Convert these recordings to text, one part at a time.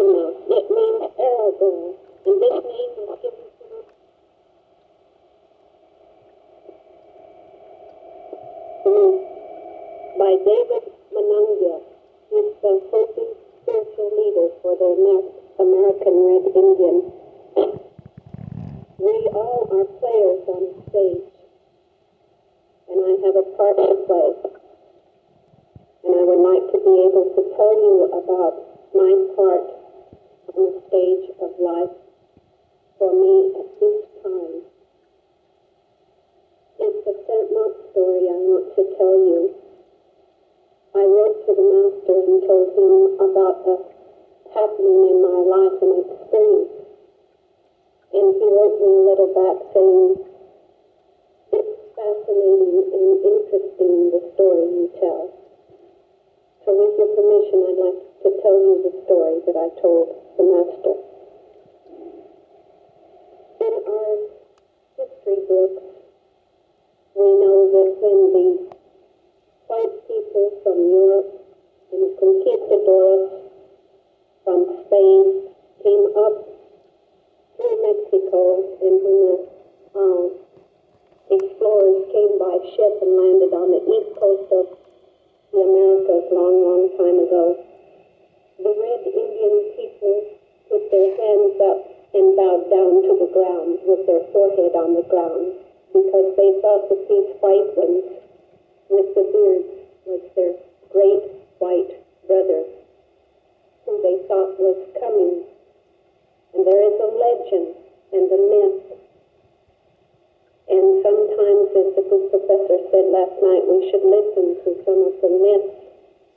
HAHOMINA. It means arrow girl, and this name was given to her by David Manungia. He's the Hopi spiritual leader for the American Red Indian. We all are players on stage, and I have a part to play. And I would like to be able to tell you about my part on the stage of life for me at this time. It's a sent-not story I want to tell you. I wrote to the Master and told him about the happening in my life and experience. And he wrote me a letter back saying, "It's fascinating and interesting, the story you tell. So with your permission, I'd like to tell you the story that I told the Master." In our history books, we know that when the white people from Europe and conquistadores from Spain came up through Mexico, and when the explorers came by ship and landed on the east coast of the Americas long time ago, the Red Indian people put their hands up and bowed down to the ground with their forehead on the ground, because they thought that these white ones with the beards was their great white brother, who they thought was coming. And there is a legend and a myth. And sometimes, as the good professor said last night, we should listen to some of the myths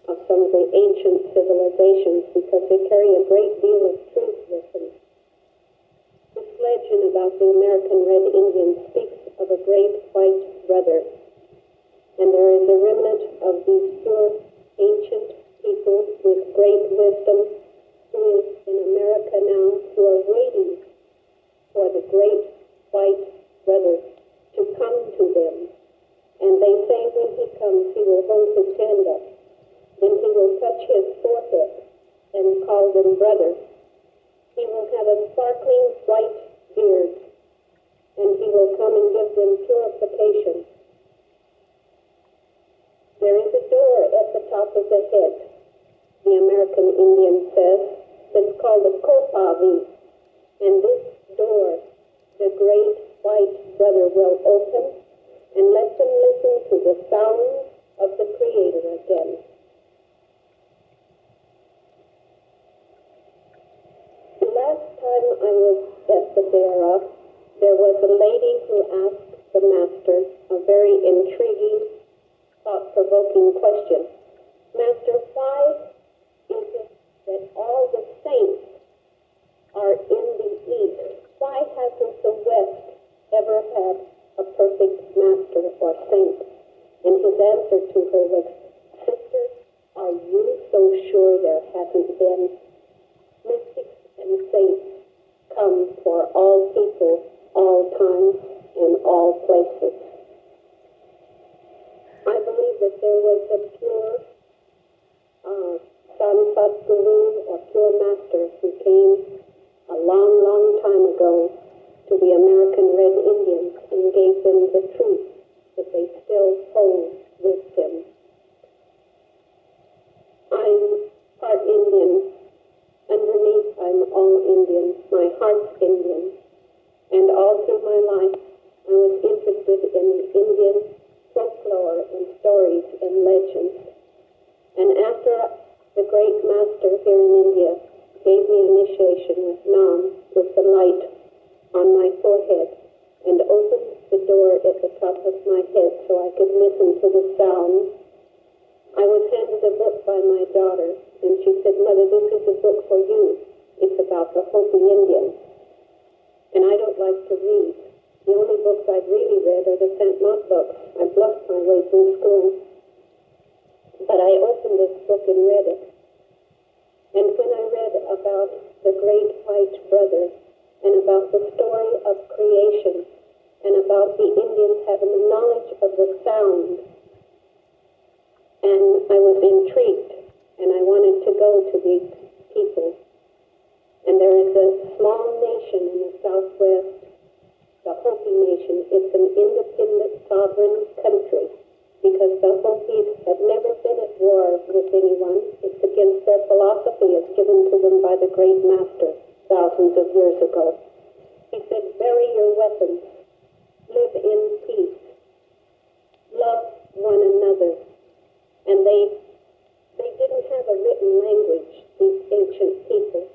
of some of the ancient civilizations, because they carry a great deal of truth with them. This legend about the American Red Indian speaks of a great white brother. And there is a remnant of these pure ancient people with great wisdom who is in America now, who are waiting for the great white brother to come to them. And they say when he comes, he will hold his hand up, and he will touch his forehead and call them brother. He will have a sparkling white beard, and he will come and give them purification. There is a door at the top of the head, the American Indian says, that's called a kopavi. And this door, the great white brother will open and let them listen to the sound of the Creator again. The last time I was at the Dera, there was a lady who asked the Master a very intriguing, thought-provoking question. "Master, why is it that all the saints are in the East? Why hasn't the West ever had a perfect master or saint?" And his answer to her was, "Sister, are you so sure there hasn't been? Mystics and saints come for all people, all times, and all places." I believe that there was a pure Sanfat Guru or pure master who came a long time ago to the American Red Indians and gave them the truth that they still hold with them. I'm part Indian. Underneath, I'm all Indian. My heart's Indian. And all through my life, I was interested in the Indian folklore and stories and legends. And after the great master here in India gave me initiation with Nam, with the light on my forehead, and opened the door at the top of my head so I could listen to the sound, I was handed a book by my daughter, and she said, "Mother, this is a book for you. It's about the Hopi Indian." And I don't like to read. The only books I've really read are the sent-not books. I bluffed my way through school. But I opened this book and read it. And when I read about the great white brother and about the story of creation and about the Indians having the knowledge of the sound, and I was intrigued, and I wanted to go to these people And there is a small nation in the southwest, the Hopi Nation. It's an independent, sovereign country because the Hopis have never been at war with anyone. It's against their philosophy as given to them by the great master thousands of years ago. He said, bury your weapons, live in peace, love one another. And they didn't have a written language, these ancient people.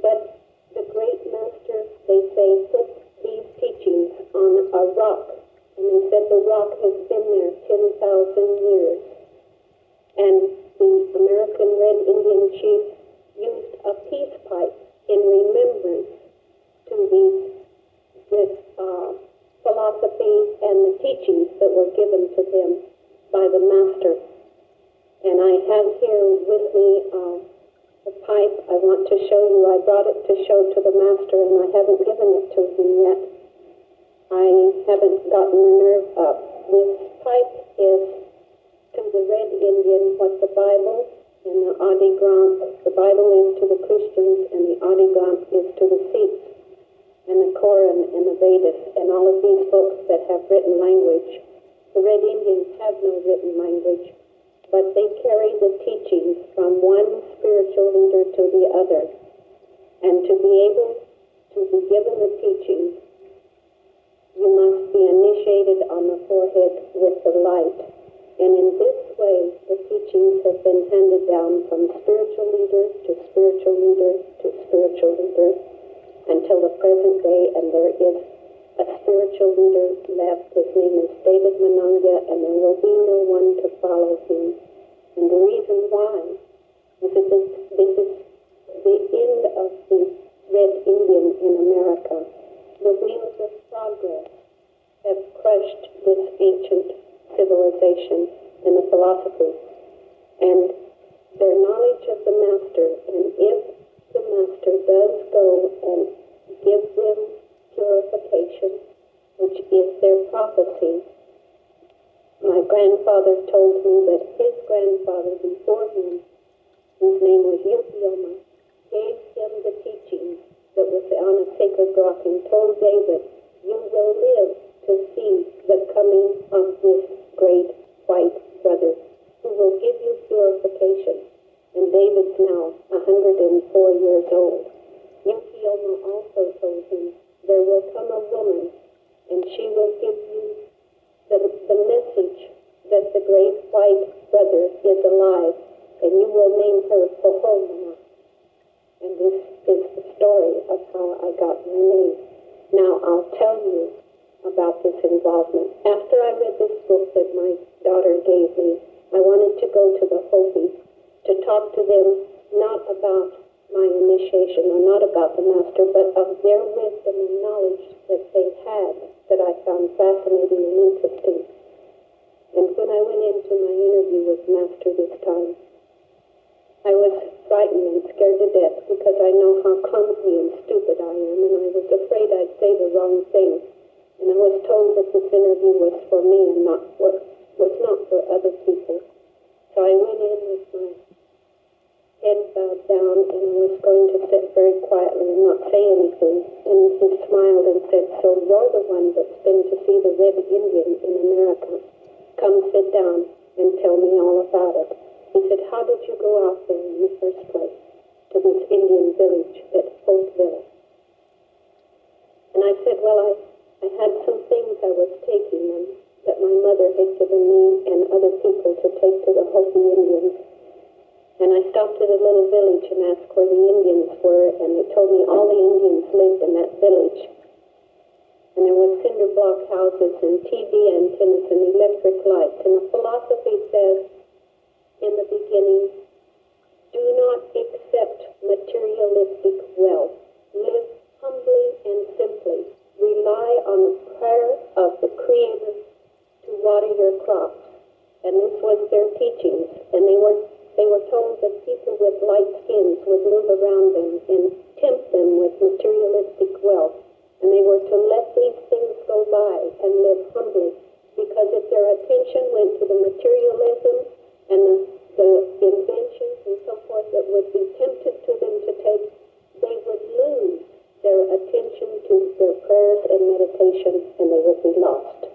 But the great master, they say, put these teachings on a rock. And they said the rock has been there 10,000 years. And the American Red Indian chief used a peace pipe in remembrance to this philosophy and the teachings that were given to them by the master. And I have here with me a pipe I want to show you. I brought it to show to the master, and I haven't given it to him yet. I haven't gotten the nerve up. This pipe is to the Red Indian what the Bible and the Adi Granth. The Bible is to the Christians, and the Adi Granth is to the Sikhs, and the Quran and the Vedas, and all of these books that have written language. The Red Indians have no written language, but they carry the teachings from one spiritual leader to the other. And to be able to be given the teachings, you must be initiated on the forehead with the light. And in this way, the teachings have been handed down from spiritual leader to spiritual leader to spiritual leader until the present day, and there is a spiritual leader left. His name is David Mananga, and there will be no one to follow him. And the reason why is that this is the end of the Red Indian in America. The wheels of progress have crushed this ancient civilization and the philosophy and their knowledge of the master. And if the master does go and give them purification, which is their prophecy. My grandfather told me that his grandfather before him, whose name was Yukioma, gave him the teaching that was on a sacred rock and told David, you will live to see the coming of this great white brother who will give you purification. And David's now 104 years old. Yukioma also told him, there will come a woman and she will give you the message that the great white brother is alive, and you will name her HAHOMINA. And this is the story of how I got my name. Now I'll tell you about this involvement. After I read this book that my daughter gave me, I wanted to go to the Hopi to talk to them not about my initiation or not about the master, but of their wisdom and knowledge that they had that I found fascinating and interesting. And when I went into my interview with Master this time, I was frightened and scared to death because I know how clumsy and stupid I am, and I was afraid I'd say the wrong thing. And I was told that this interview was for me and was not for other people. So I went in with my head bowed down, and I was going to sit very quietly and not say anything. And he smiled and said, so you're the one that's been to see the Red Indian in America. Come sit down and tell me all about it. He said, how did you go out there in the first place to this Indian village at Oakville? And I said, well, I had some things I was taking them that my mother had given me and other people to take to the Hopi Indians. And I stopped at a little village and asked where the Indians were, and they told me all the Indians lived in that village. And there were cinder block houses and TV antennas and electric lights. And the philosophy says in the beginning, do not accept materialistic wealth. Live humbly and simply. Rely on the prayer of the Creator to water your crops. And this was their teachings. And they were told that people with light skins would move around them and tempt them with materialistic wealth. And they were to let these things go by and live humbly, because if their attention went to the materialism and the inventions and so forth that would be tempted to them to take, location and they would be lost.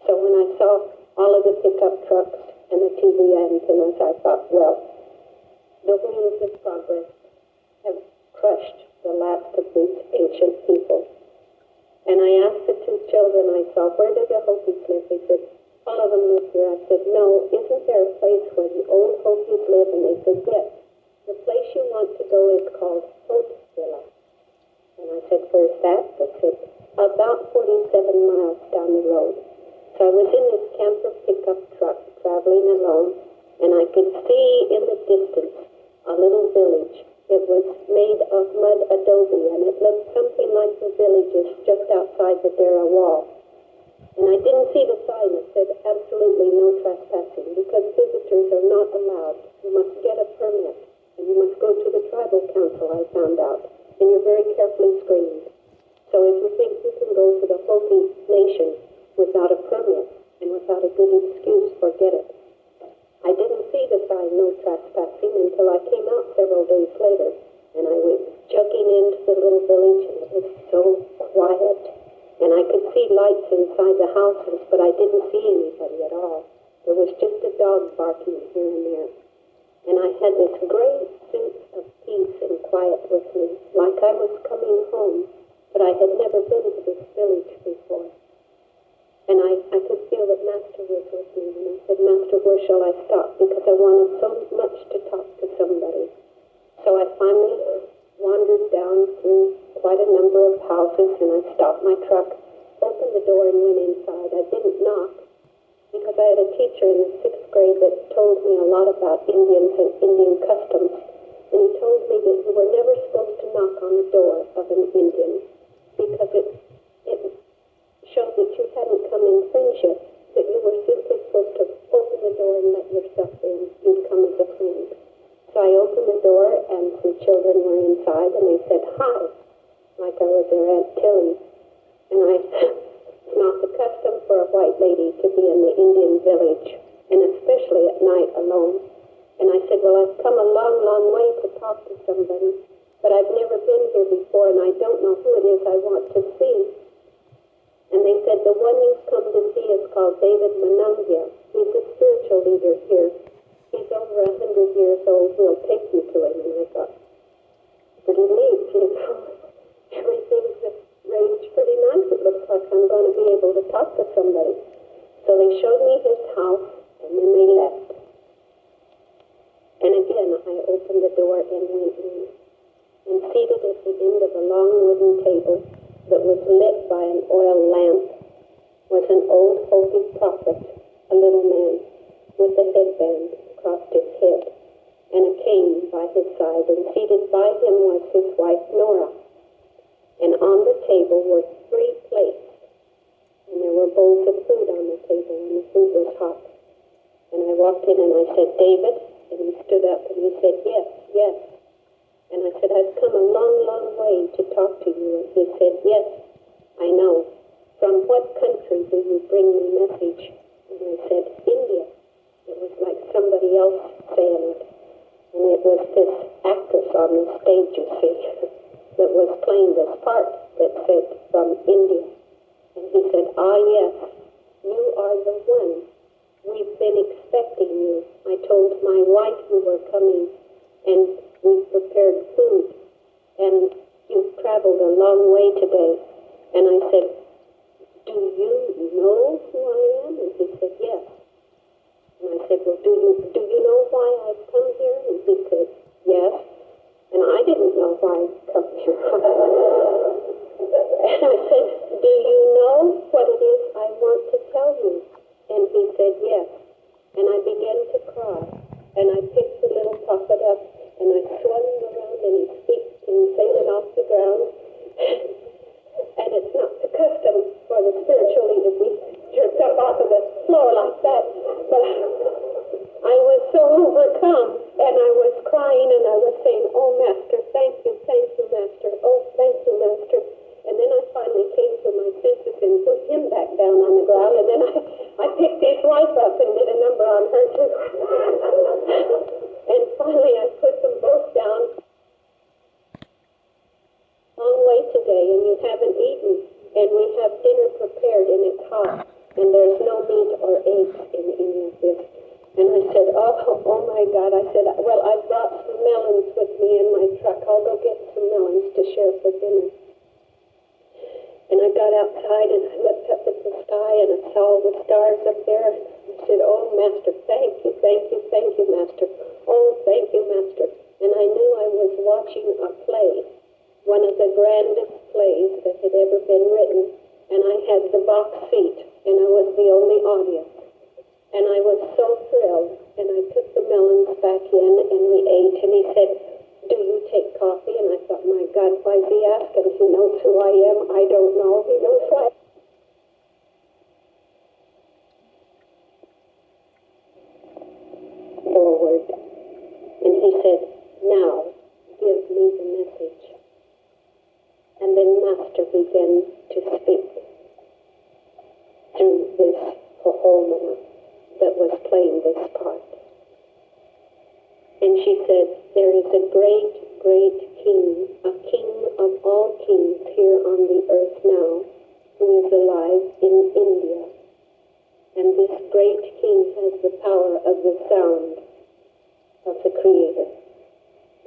So when I saw all of the pickup trucks and the TV antennas, I thought, well, the wheels of progress have crushed the last of these ancient people. And I asked the two children I saw, where did the Hopis live? They said, all of them live here. I said, no, isn't there a place where the old Hopis live? And they said, yes. The place you want to go is called Hope-Villa. And I said, where's that? They said, about 47 miles down the road. So I was in this camper pickup truck traveling alone, and I could see in the distance a little village. It was made of mud adobe, and it looked something like the villages just outside the Dara wall. And I didn't see the sign that said absolutely no trespassing, because visitors are not allowed. You must get a permit, and you must go to the tribal council, I found out, and you're very carefully screened. So if you think you can go to the Hopi Nation without a permit and without a good excuse, forget it. I didn't see the sign, no trespassing, until I came out several days later, and I went jogging into the little village, and it was so quiet, and I could see lights inside the houses, but I didn't see anybody at all. There was just a dog barking here and there, and I had this great sense of peace and quiet with me, like I was coming home, but I had never been to this village before. And I could feel that Master was with me. And I said, Master, where shall I stop? Because I wanted so much to talk to somebody. So I finally wandered down through quite a number of houses, and I stopped my truck, opened the door, and went inside. I didn't knock, because I had a teacher in the 6th grade that told me a lot about Indians and Indian customs. And he told me that you were never supposed to knock on the door of an Indian, because it showed that you hadn't come in friendship, that you were simply supposed to open the door and let yourself in. You'd come as a friend. So I opened the door, and some children were inside, and they said, hi, like I was their Aunt Tilly. And it's not the custom for a white lady to be in the Indian village, and especially at night alone. And I said, well, I've come a long, long way to talk to somebody, but I've never been here before, and I don't know who it is I want to see. And they said, the one you've come to see is called David Manungia. He's a spiritual leader here. He's over 100 years old. We'll take you to him. And I thought, pretty neat, you know. Everything's arranged pretty nice. It looks like I'm going to be able to talk to somebody. So they showed me his house, and then they left. And again, I opened the door and went in. And seated at the end of a long wooden table that was lit by an oil lamp was an old Hopi prophet, a little man, with a headband across his head and a cane by his side, and seated by him was his wife Nora. And on the table were 3 plates, and there were bowls of food on the table, and the food was hot. And I walked in and I said, David? And he stood up and he said, yes, yes. And I said, I've come a long, long way to talk to you. And he said, yes, I know. From what country do you bring me message? And I said, India. It was like somebody else saying it. And it was this actress on the stage, you see, that was playing this part that said, from India. And he said, ah, yes, you are the one. We've been expecting you. I told my wife you were coming, and we've prepared food, and you've traveled a long way today. And I said, do you know who I am? And he said, yes. And I said, well, do you know why I've come here? And he said, yes. And I didn't know why I'd come here. And I said, do you know what it is I want to tell you? And he said, yes. And I began to cry, and I picked the little prophet up, and I swung him around, and his feet came sailing off the ground. And it's not the custom for the spiritual leader to be jerked up off of the floor like that. But I was so overcome, and I was crying, and I was saying, oh, Master, thank you, Master. Oh, thank you, Master. And then I finally came to my senses and put him back down on the ground, and then I picked his wife up and did a number on her, too. And finally I put them both down. Long way today, and you haven't eaten, and we have dinner there's no meat or eggs in any of this. And I said, oh my God. I said, well, I brought some melons with me in my truck. I'll go get some melons to share for dinner. And I got outside and I looked up at the sky and I saw the stars up there. I said, oh, Master, thank you, Master. Oh, thank you, Master. And I knew I was watching a play, one of the grandest plays that had ever been written. And I had the box seat and I was the only audience. And I was so thrilled. And I took the melons back in and we ate. And he said, do you take coffee? And I thought, my God, why is he asking? He knows who I am. I don't know. He knows who I am. Forward. And he said, now, give me the message. And then Master began to speak through this HAHOMINA that was playing this part. And she said, there is a great, great king, a king of all kings here on the earth now, who is alive in India. And this great king has the power of the sound of the Creator.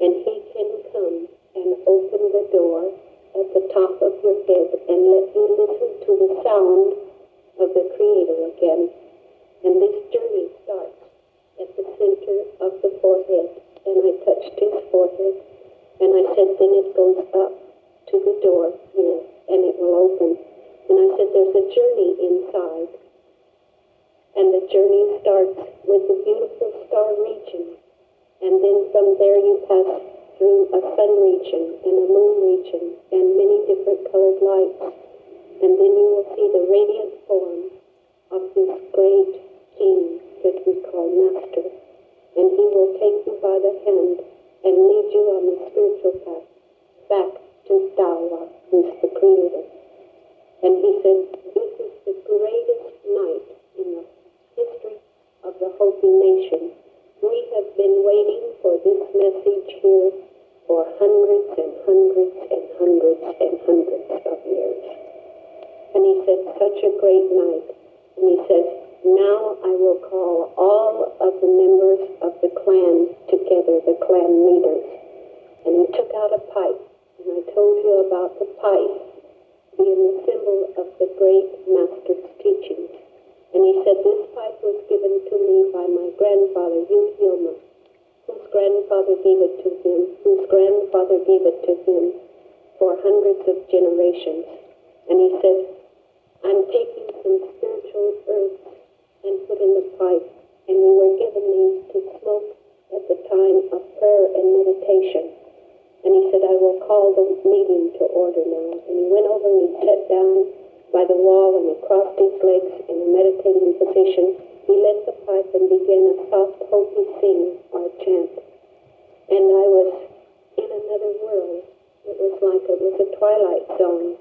And he can come and open the door at the top of your head and let you listen to the sound of the Creator again. And this journey starts at the center of the forehead. And I touched his forehead. And I said, then it goes up to the door here and it will open. And I said, there's a journey inside. And the journey starts with the beautiful star region. And then from there you pass through a sun region and a moon region and many different colored lights. And then you will see the radiant form of this great king that we call Master. And he will take you by the hand and lead you on the spiritual path back to Dawa, who's the Creator. And he said, this is the greatest night in the history of the Hopi nation. We have been waiting for this message here for hundreds and hundreds and hundreds and hundreds of years. And he said, such a great night. And he says, now I will call all of the members of the clan together, the clan leaders. And he took out a pipe. And I told you about the pipe being the symbol of the great Master's teachings. And he said, this pipe was given to me by my grandfather, Hilma, whose grandfather gave it to him, whose grandfather gave it to him for hundreds of generations. And he said, I'm taking some spiritual herbs and put in the pipe. And we were given these to smoke at the time of prayer and meditation. And he said, I will call the meeting to order now. And he went over and he sat down by the wall and he crossed his legs in a meditating position. He lit the pipe and began a soft Hopi sing or chant. And I was in another world. It was like it was a twilight zone.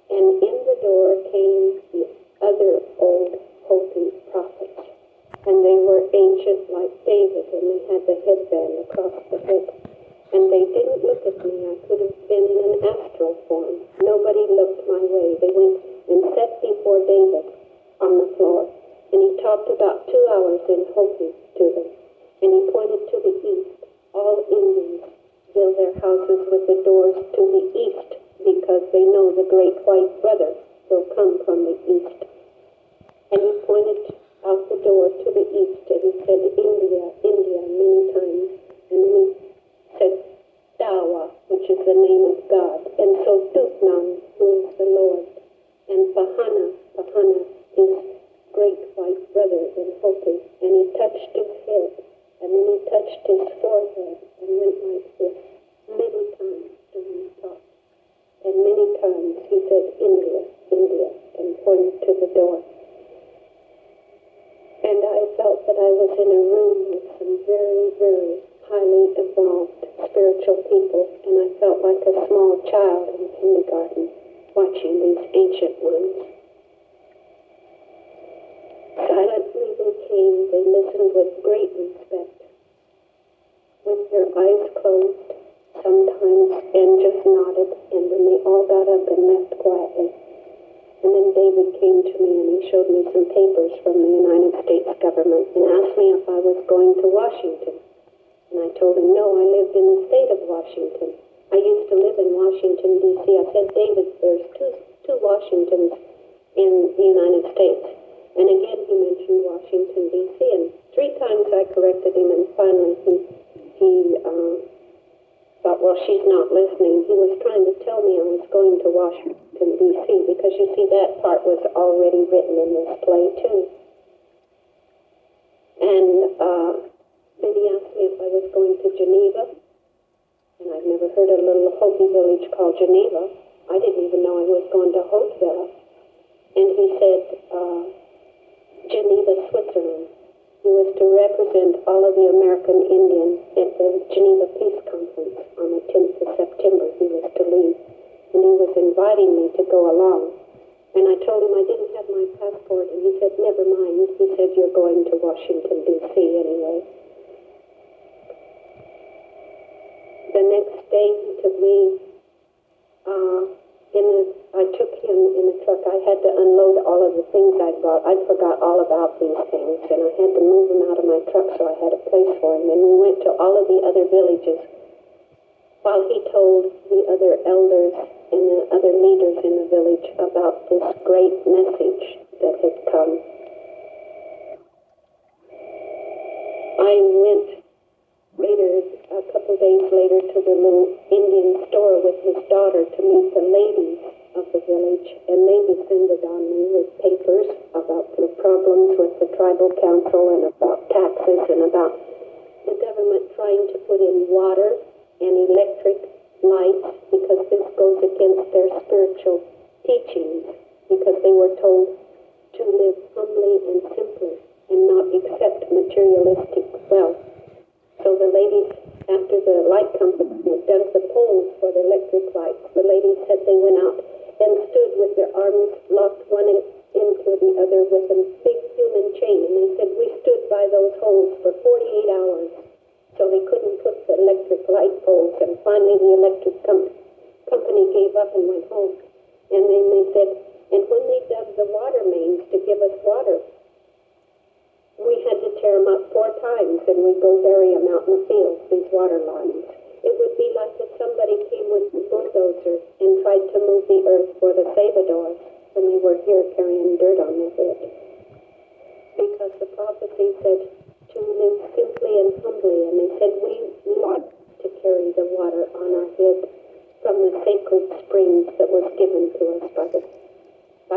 And in the door came the other old Hopi prophets. And they were ancient like David, and they had the headband across the head. And they didn't look at me. I could have been in an astral form. Nobody looked my way. They went and sat before David on the floor. And he talked about 2 hours in Hopi to them. And he pointed to the east. All Indians build their houses with the doors to the east because they know the great white brother will come from the east. And he pointed out the door to the east and he said, India, India, many times. And then he said, Dawa, which is the name of God. And so Duknan, who is the Lord. And Pahana, Pahana is great white brother in Hopi. And he touched his head. And then he touched his forehead and went like this many times during the talk. And many times he said, India, India, and pointed to the door. And I felt that I was in a room with some very, very highly evolved spiritual people. And I felt like a small child in kindergarten watching these ancient ones. Silently they came, they listened with great respect, with their eyes closed sometimes, and just nodded, and then they all got up and left quietly. And then David came to me and he showed me some papers from the United States government and asked me if I was going to Washington. And I told him, no, I lived in the state of Washington. I used to live in Washington, D.C. I said, David, there's two Washingtons in the United States. And again, he mentioned Washington, D.C. And 3 times I corrected him, and finally he thought, well, she's not listening. He was trying to tell me I was going to Washington, D.C., because you see, that part was already written in this play, too. And then he asked me if I was going to Geneva. And I've never heard of a little Hopi village called Geneva. I didn't even know I was going to Hopeville. And he said, Geneva, Switzerland. He was to represent all of the American Indians at the Geneva Peace Conference on the 10th of September. He was to leave. And he was inviting me to go along. And I told him I didn't have my passport, and he said, never mind. He said, you're going to Washington, D.C. anyway. The next day, he took me, I took him in the truck. I had to unload all of the things I brought. I forgot all about these things, and I had to move them out of my truck, so I had a place for him. And we went to all of the other villages while he told the other elders and the other leaders in the village about this great message that had come. I went later, a couple days later, to the little Indian store with his daughter to meet the ladies of the village, and they descended on me with papers about the problems with the tribal council and about taxes and about the government trying to put in water and electric lights because this goes against their spiritual teachings, because they were told to live humbly and simply and not accept materialistic wealth. So the ladies, after the light company had done the poles for the electric lights, the ladies said they went out and stood with their arms locked one into the other with a big human chain. And they said, we stood by those holes for 48 hours. So they couldn't put the electric light poles. And finally the electric company gave up and went home. And then they said, and when they dug the water mains to give us water, we had to tear them up 4 times, and we'd go bury them out in the fields, these water lines. It would be like if somebody came with a bulldozer and tried to move the earth for the Sabadors when they were here carrying dirt on their head. Because the prophecy said to live simply and humbly, and they said we want to carry the water on our head from the sacred springs that was given to us by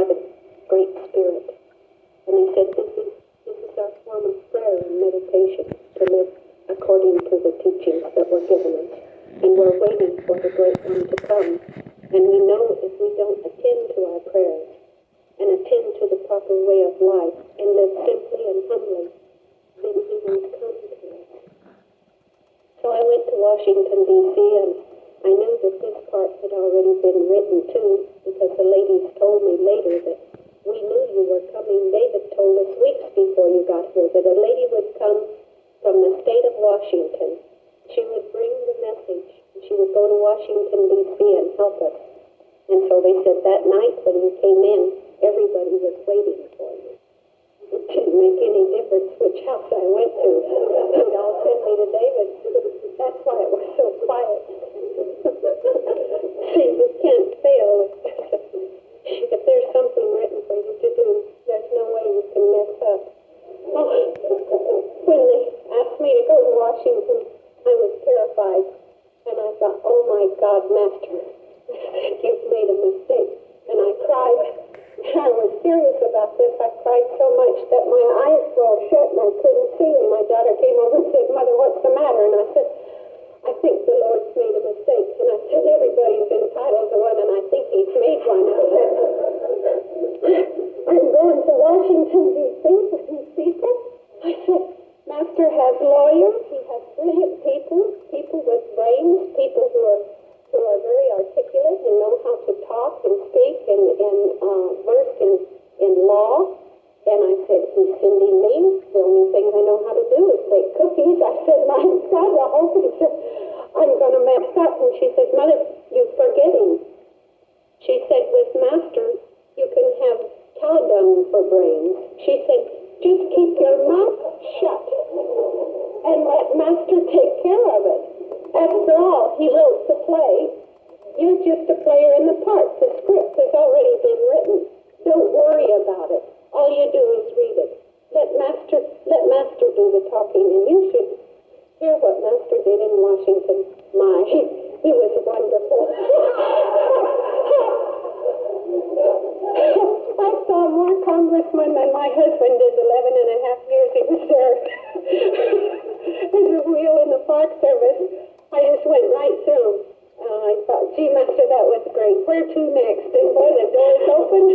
the Great Spirit. And they said this is our form of prayer and meditation, to live according to the teachings that were given us. And we're waiting for the great one to come. And we know if we don't attend to our prayers and attend to the proper way of life and live simply and humbly, then he won't come to us. So I went to Washington, D.C., and I knew that this part had already been written too, because the ladies told me later that we knew you were coming. David told us weeks before you got here that a lady would come from the state of Washington. She would bring the message. She would go to Washington, D.C. and help us. And so they said that night when you came in, everybody was waiting for you. It didn't make any difference which house I went to. They'd all send me to David. That's why it was so quiet. See, you can't fail. If there's something written for you to do, there's no way you can mess up. Oh, when they asked me to go to Washington, I was terrified. And I thought, oh my God, Master, you've made a mistake. And I cried. And I was serious about this. I cried so much that my eyes rolled shut and I couldn't see. And my daughter came over and said, Mother, what's the matter? And I said, I think the Lord's made a mistake. And I said, everybody's entitled to one, and I think he's made one. I said, I'm going to Washington, D.C. for these people. I said, Master has lawyers. He has brilliant people with brains, people who are very articulate and know how to talk and speak and versed in law. And I said, he's sending me. The only thing I know how to do is bake cookies. I said, my God, I hope I'm going to mess up. And she said, Mother, you're forgetting. She said, with Master, you can did in Washington. My, it was wonderful. I saw more congressmen than my husband did 11 and a half years he was there. As a wheel in the Park Service, I just went right through. I thought, gee, Master, that was great. Where to next? And boy, the doors opened.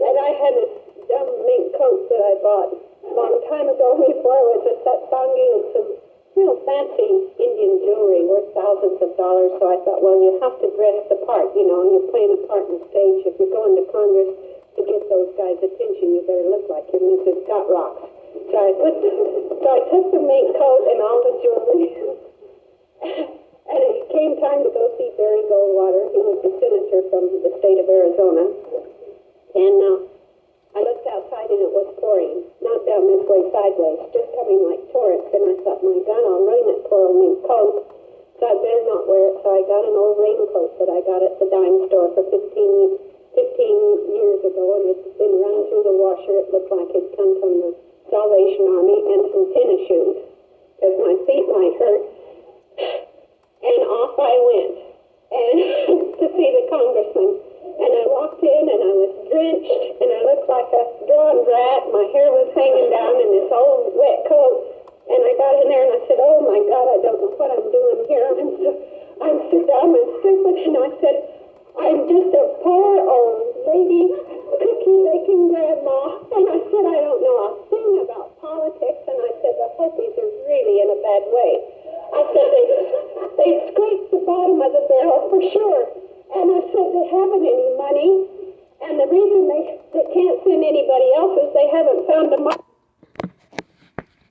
And I had this dumb mink coat that I bought a long time ago before it was a satsangi and some real fancy Indian jewelry worth thousands of dollars. So I thought, well, you have to dress the part, and you're playing a part in the stage. If you're going to Congress to get those guys' attention, you better look like you're Mrs. Got Rocks. So I took the mink coat and all the jewelry. And it came time to go see Barry Goldwater. He was the senator from the state of Arizona. And I looked outside and it was pouring, not down this way sideways, just coming like torrents. And I thought, my God, I'll ruin that poor old mink coat. So I better not wear it. So I got an old raincoat that I got at the dime store for 15 years ago. And it's been run through the washer. It looked like it'd come from the Salvation Army, and some tennis shoes, because my feet might hurt. And off I went and to see the congressman. And I walked in and I was drenched and I looked like a drowned rat. My hair was hanging down in this old wet coat. And I got in there and I said, oh my God, I don't know what I'm doing here. I'm so dumb and stupid. And I said, I'm just a poor old lady cookie making grandma. And I said, I don't know a thing about politics. And I said, the Hopis are really in a bad way. I said, they scraped the bottom of the barrel for sure. And I said, they haven't any money. And the reason they can't send anybody else is they haven't found a